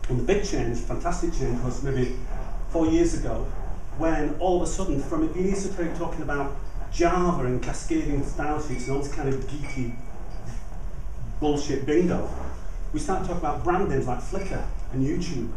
And the big change, fantastic change, was maybe 4 years ago, when all of a sudden, from it being esoteric talking about Java and cascading style sheets and all this kind of geeky bullshit bingo, we started talking about brand names like Flickr and YouTube.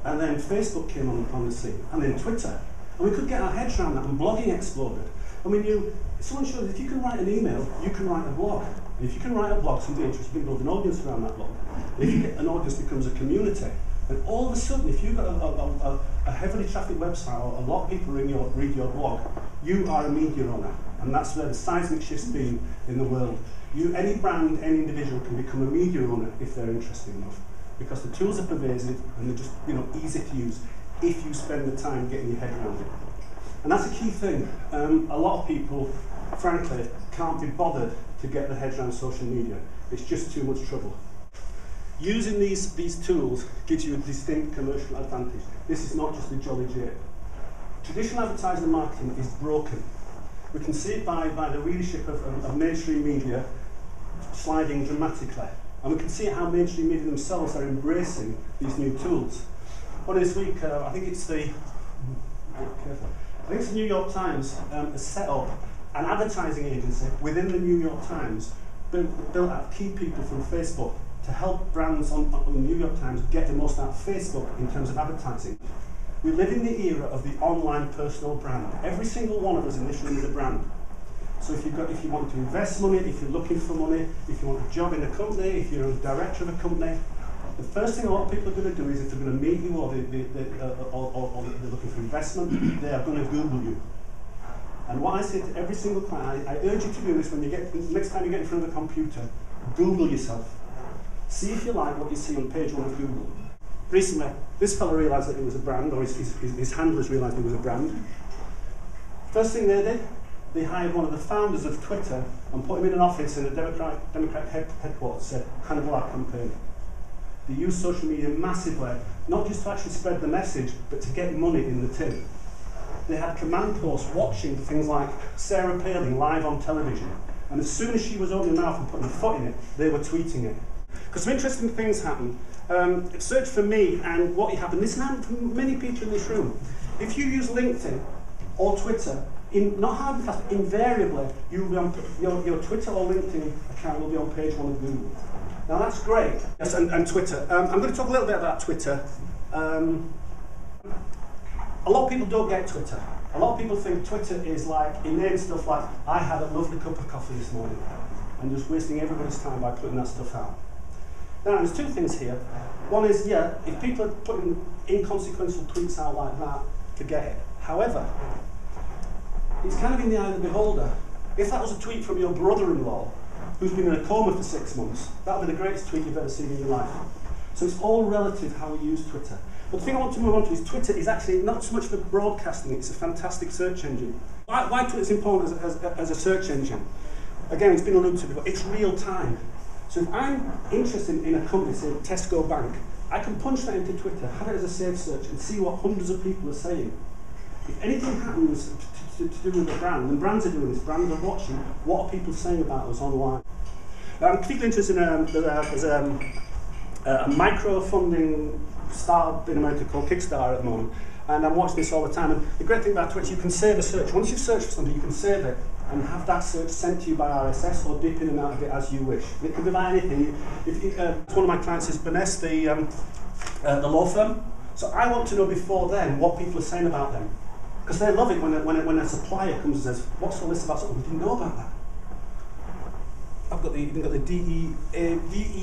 And then Facebook came on the scene, and then Twitter. And we could get our heads around that, and blogging exploded. And we knew, someone showed us if you can write an email, you can write a blog. And if you can write a blog, somebody interested, you can build an audience around that blog. And if you get an audience becomes a community, and all of a sudden, if you've got a heavily trafficked website, or a lot of people read your blog, you are a media owner. And that's where the seismic shift's been in the world. Any brand, any individual can become a media owner if they're interested enough. Because the tools are pervasive and they're just easy to use if you spend the time getting your head around it. And that's a key thing. A lot of people, frankly, can't be bothered to get their heads around social media. It's just too much trouble. Using these tools gives you a distinct commercial advantage. This is not just a jolly joke. Traditional advertising and marketing is broken. We can see it by the readership of mainstream media sliding dramatically. And we can see how mainstream media themselves are embracing these new tools. Well, this week, I think it's the New York Times has set up an advertising agency within the New York Times, built out key people from Facebook to help brands on the New York Times get the most out of Facebook in terms of advertising. We live in the era of the online personal brand. Every single one of us in this room is a brand. So if you want to invest money, if you're looking for money, if you want a job in a company, if you're a director of a company, the first thing a lot of people are going to do is if they're going to meet you or they're looking for investment, they are going to Google you. And what I say to every single client, I urge you to do this when you next time you get in front of a computer, Google yourself. See if you like what you see on page 1 of Google. Recently, this fellow realised that he was a brand, or his handlers realised he was a brand. First thing they did, they hired one of the founders of Twitter and put him in an office in a Democratic headquarters, said, cannibal our campaign. They used social media massively, not just to actually spread the message, but to get money in the tin. They had command posts watching things like Sarah Palin live on television, and as soon as she was opening her mouth and putting her foot in it, they were tweeting it. Because some interesting things happened. Search for me, and what happened, this happened for many people in this room. If you use LinkedIn or Twitter, not hard and fast, invariably, you'll be on, your Twitter or LinkedIn account will be on page 1 of Google. Now that's great. Yes, and Twitter. I'm going to talk a little bit about Twitter. A lot of people don't get Twitter. A lot of people think Twitter is like inane stuff like, I had a lovely cup of coffee this morning, and just wasting everybody's time by putting that stuff out. Now there's two things here. One is, yeah, if people are putting inconsequential tweets out like that, forget it. However, it's kind of in the eye of the beholder. If that was a tweet from your brother-in-law, who's been in a coma for 6 months, that would be the greatest tweet you've ever seen in your life. So it's all relative how we use Twitter. But the thing I want to move on to is Twitter is actually not so much for broadcasting, it's a fantastic search engine. Why Twitter is important as a search engine? Again, it's been alluded to before, it's real time. So if I'm interested in a company, say Tesco Bank, I can punch that into Twitter, have it as a saved search, and see what hundreds of people are saying. If anything happens to do with a brand, and brands are doing this, brands are watching, what are people saying about us online? I'm particularly interested in there's a micro-funding startup in America called Kickstarter at the moment, and I'm watching this all the time. And the great thing about Twitter, you can save a search. Once you've searched for something, you can save it and have that search sent to you by RSS or dip in and out of it as you wish. And it can be about anything. One of my clients is Burness, the law firm. So I want to know before then what people are saying about them. Because they love it when a supplier comes and says, what's all this about something? We didn't know about that. I've got the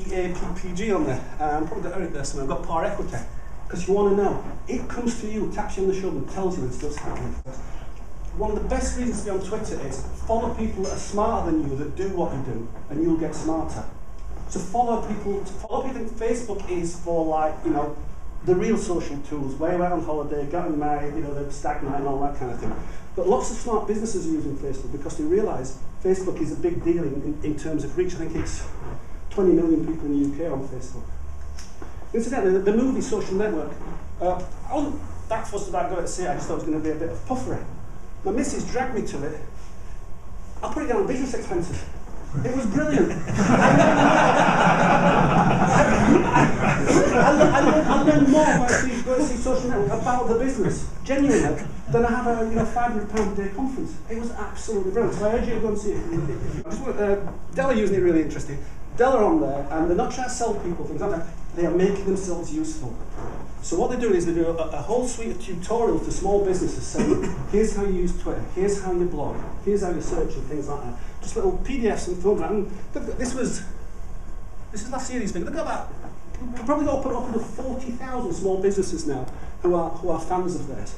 DEAPPG on there. I'm probably got Eric there somewhere. I've got Par Equity. Because you want to know. It comes to you, taps you on the shoulder and tells you when stuff's happening. One of the best reasons to be on Twitter is follow people that are smarter than you, that do what you do, and you'll get smarter. So follow people. Facebook is for, like, the real social tools, way out on holiday, getting married, the stag night and all that kind of thing. But lots of smart businesses are using Facebook because they realise Facebook is a big deal in terms of reach. I think it's 20 million people in the UK on Facebook. Incidentally, the movie Social Network, I wasn't that fussed about going to see it, I just thought it was going to be a bit of puffery. My missus dragged me to it. I'll put it down on business expenses. It was brilliant. I learned more by going to see social network about the business, genuinely, than I have a £500 a day conference. It was absolutely brilliant. So I urge you to go and see it. Dell are using it really interesting. Dell are on there, and they're not trying to sell people things, they are making themselves useful. So what they're doing is they do a whole suite of tutorials to small businesses saying, here's how you use Twitter, here's how you blog, here's how you search and things like that. Just little PDFs and thumbs. And this is last year, these things. They've got about, we've probably got up to 40,000 small businesses now who are fans of theirs.